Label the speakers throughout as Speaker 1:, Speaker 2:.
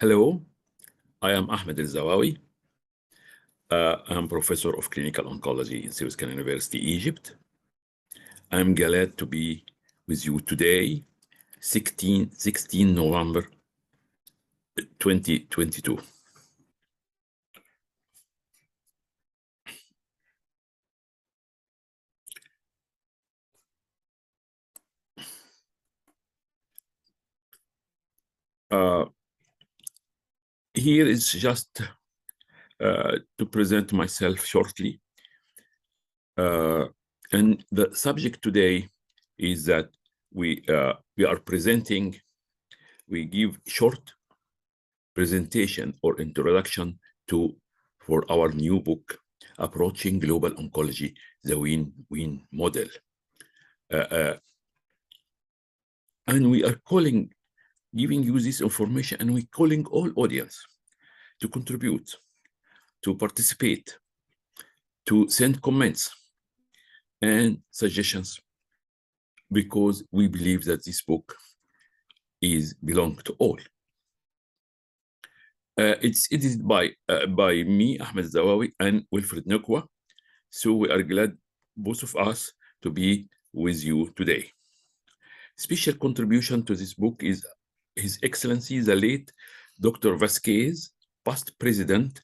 Speaker 1: Hello, I am Ahmed Elzawawy. I'm professor of clinical oncology in South Carolina University, Egypt. I'm glad to be with you today, 16 November 2022. Here is just to present myself shortly. And the subject today is that we are presenting, we give short presentation or introduction for our new book, Approaching Global Oncology, the Win-Win Model. And we are giving you this information, and we're calling all audience to contribute, to participate, to send comments and suggestions, because we believe that this book belongs to all. It is by me, Ahmed Elzawawy, and Wilfred Nukwa. So we are glad, both of us, to be with you today. Special contribution to this book is His Excellency, the late Dr. Vasquez, past President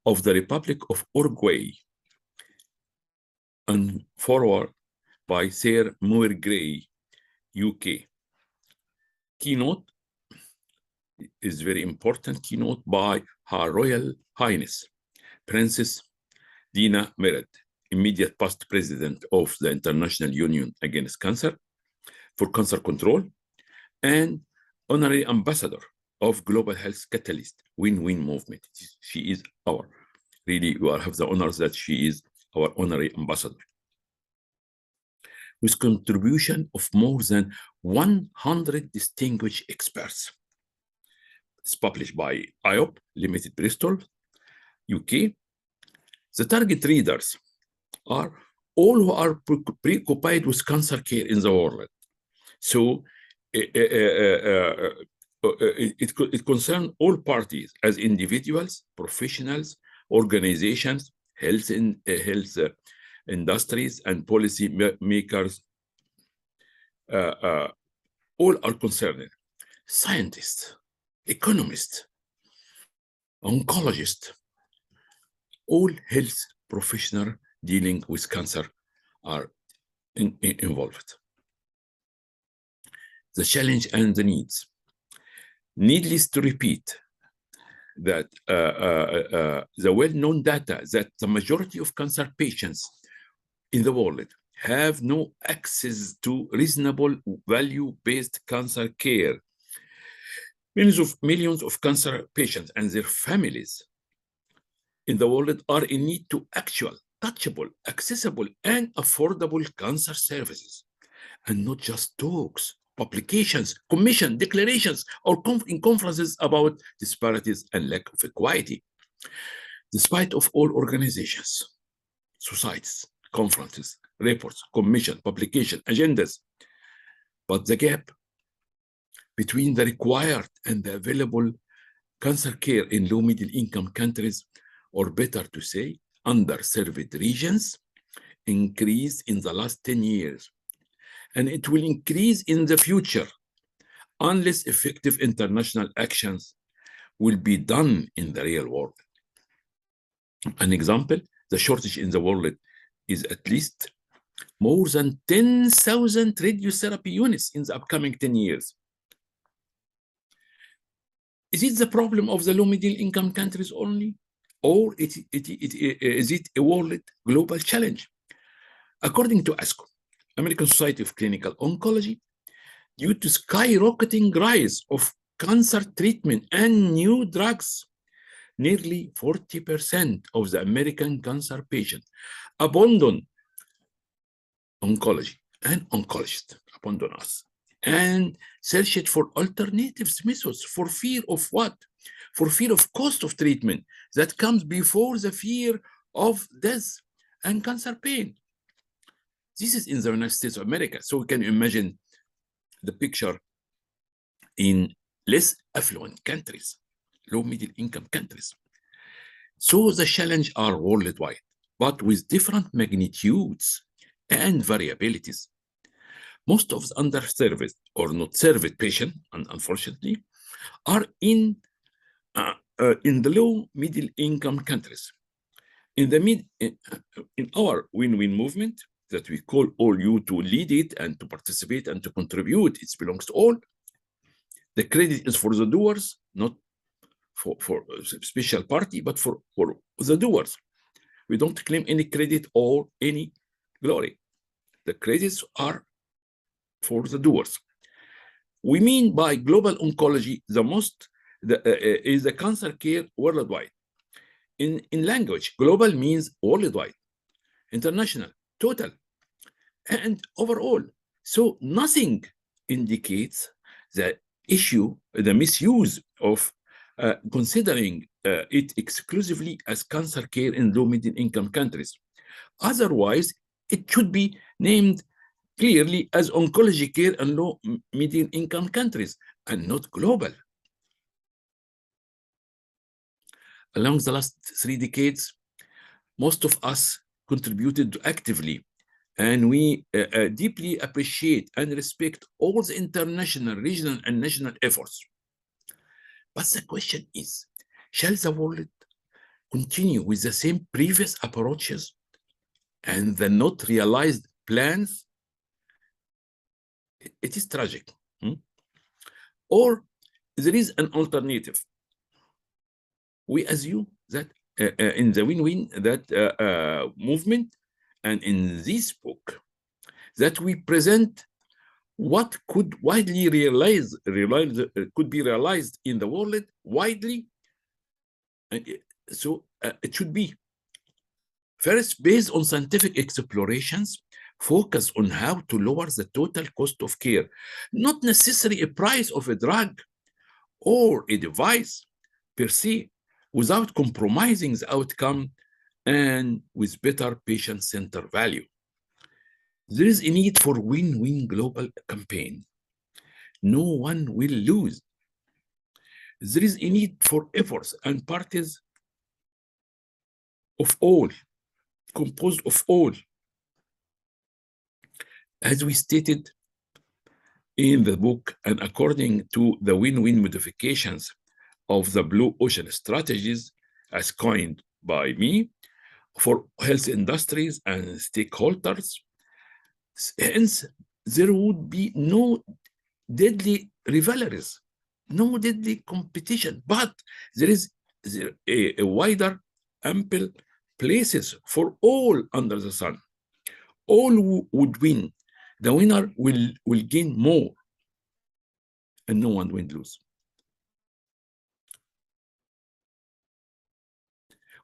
Speaker 1: of the Republic of Uruguay, and forward by Sir Moir Gray, UK. Keynote is very important keynote by Her Royal Highness, Princess Dina Mered, immediate past President of the International Union Against Cancer for Cancer Control, and Honorary Ambassador of Global Health Catalyst Win-Win Movement. She is we have the honors that she is our Honorary Ambassador, with contribution of more than 100 distinguished experts. It's published by IOP, Ltd Bristol, UK. The target readers are all who are preoccupied with cancer care in the world. So it concerns all parties as individuals, professionals, organizations, health industries, and policy makers. All are concerned. Scientists, economists, oncologists, all health professionals dealing with cancer are involved. The challenge and the needs. Needless to repeat that the well-known data that the majority of cancer patients in the world have no access to reasonable value-based cancer care. Millions of cancer patients and their families in the world are in need to actual, touchable, accessible, and affordable cancer services, and not just talks, publications, commission, declarations, or in conferences about disparities and lack of equity. Despite of all organizations, societies, conferences, reports, commission, publication, agendas, but the gap between the required and the available cancer care in low middle income countries, or better to say, underserved regions, increased in the last 10 years. And it will increase in the future unless effective international actions will be done in the real world. An example, the shortage in the world is at least more than 10,000 radiotherapy units in the upcoming 10 years. Is it the problem of the low middle income countries only? Or is it a world global challenge? According to ASCO, American Society of Clinical Oncology, due to skyrocketing rise of cancer treatment and new drugs, nearly 40% of the American cancer patients abandon oncology and oncologists, abandon us, and searched for alternatives methods for fear of what? For fear of cost of treatment that comes before the fear of death and cancer pain. This is in the United States of America. So we can imagine the picture in less affluent countries low middle income countries. So the challenge are worldwide, but with different magnitudes and variabilities. Most of the underserved or not served patients, unfortunately, are in the low middle income countries. In our win-win movement that we call all you to lead it and to participate and to contribute, it belongs to all. The credit is for the doers, not for a special party, but for the doers. We don't claim any credit or any glory. The credits are for the doers. We mean by global oncology is the cancer care worldwide. In language, global means worldwide, international, total, and overall. So nothing indicates the issue, the misuse of considering it exclusively as cancer care in low middle income countries. Otherwise, it should be named clearly as oncology care in low middle income countries and not global. Along the last 3 decades, most of us contributed actively, and we deeply appreciate and respect all the international, regional, and national efforts. But the question is, shall the world continue with the same previous approaches and the not realized plans? It is tragic. Or there is an alternative. We assume that in the win-win movement and in this book, that we present what could widely could be realized in the world widely. So it should be first based on scientific explorations, focus on how to lower the total cost of care, not necessarily a price of a drug or a device per se, without compromising the outcome and with better patient-centered value. There is a need for win-win global campaign. No one will lose. There is a need for efforts and parties of all, composed of all. As we stated in the book, and according to the win-win modifications of the Blue Ocean strategies as coined by me for health industries and stakeholders, hence there would be no deadly rivalries, no deadly competition, but there is a wider, ample places for all under the sun. All would win. The winner will gain more, and no one will lose.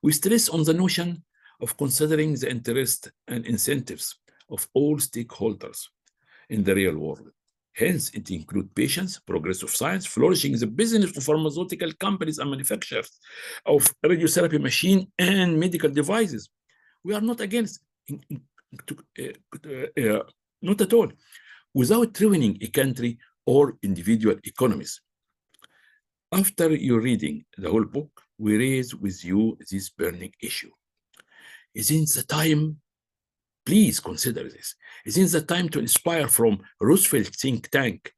Speaker 1: We stress on the notion of considering the interest and incentives of all stakeholders in the real world. Hence, it includes patients, progressive science, flourishing the business of pharmaceutical companies and manufacturers of radiotherapy machine and medical devices. We are not against, not at all, without ruining a country or individual economies. After your reading the whole book, we raise with you this burning issue. Isn't the time, please consider this, isn't the time to inspire from Roosevelt think tank?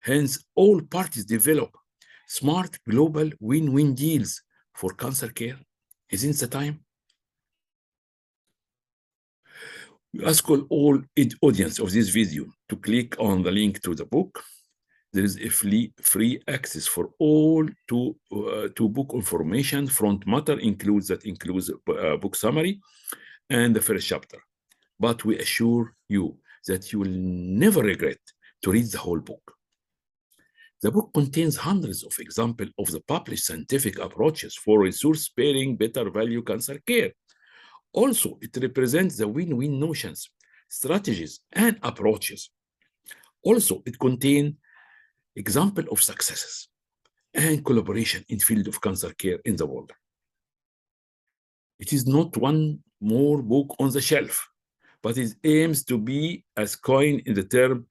Speaker 1: Hence, all parties develop smart global win-win deals for cancer care. Isn't the time? We ask all audience of this video to click on the link to the book. There is a free access for all to book information. Front matter includes book summary and the first chapter. But we assure you that you will never regret to read the whole book. The book contains hundreds of examples of the published scientific approaches for resource-sparing, better value cancer care. Also, it represents the win-win notions, strategies, and approaches. Also, it contains example of successes and collaboration in field of cancer care in the world. It is not one more book on the shelf, but it aims to be, as coined in the term,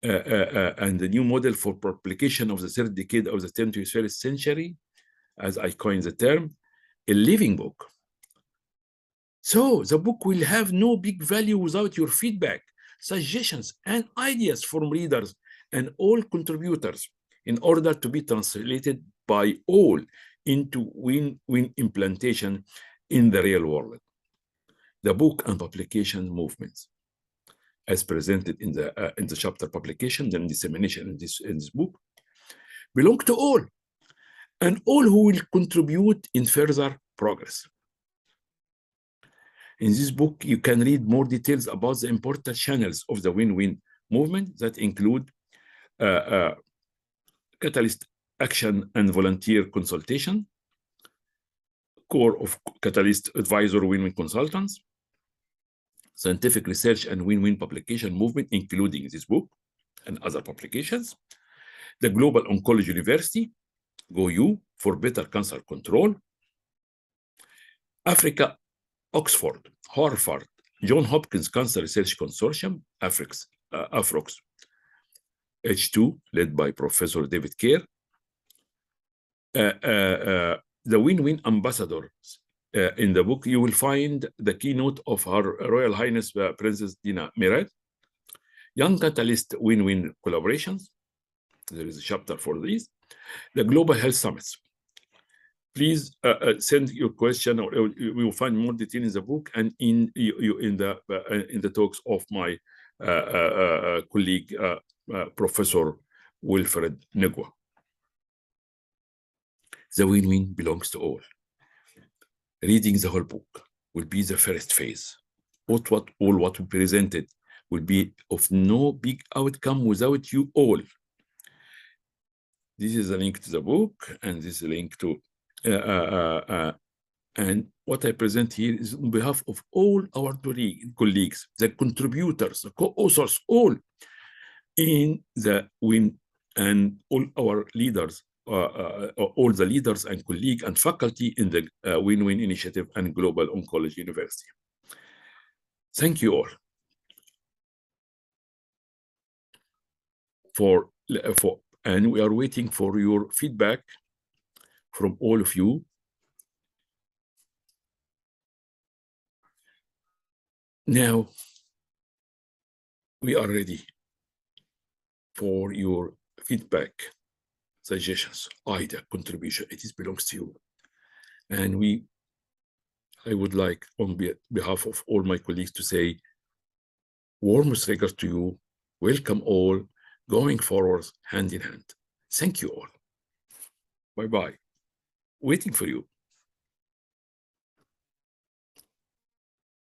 Speaker 1: and the new model for publication of the third decade of the 21st century, as I coined the term, a living book. So the book will have no big value without your feedback, suggestions, and ideas from readers and all contributors in order to be translated by all into win-win implementation in the real world. The book and publication movements, as presented in the chapter publication and dissemination in this book, belong to all, and all who will contribute in further progress. In this book, you can read more details about the important channels of the win-win movement that include catalyst action and volunteer consultation, core of catalyst advisor win-win consultants, scientific research and win-win publication movement, including this book and other publications, the Global Oncology University, GoU, for better cancer control, Africa, Oxford, Harvard, John Hopkins Cancer Research Consortium, AFROX, H2, led by Professor David Kerr, the win-win ambassadors. In the book, you will find the keynote of Her Royal Highness Princess Dina Mirad, Young Catalyst Win-Win Collaborations. There is a chapter for these. The Global Health Summits. Please send your question, or we will find more detail in the book and in the talks of my colleague, Professor Wilfred Negwa. The win-win belongs to all. Reading the whole book will be the first phase. All what we presented will be of no big outcome without you all. This is a link to the book, and this is a link to and what I present here is on behalf of all our colleagues, the contributors, the co-authors, all in the win, and all our leaders, all the leaders and colleagues and faculty in the Win-Win Initiative and Global Oncology University. Thank you all and we are waiting for your feedback from all of you. Now, we are ready for your feedback, suggestions, idea, contribution. It belongs to you. And I would like, on behalf of all my colleagues, to say warmest regards to you. Welcome all, going forward hand in hand. Thank you all. Bye-bye. Waiting for you.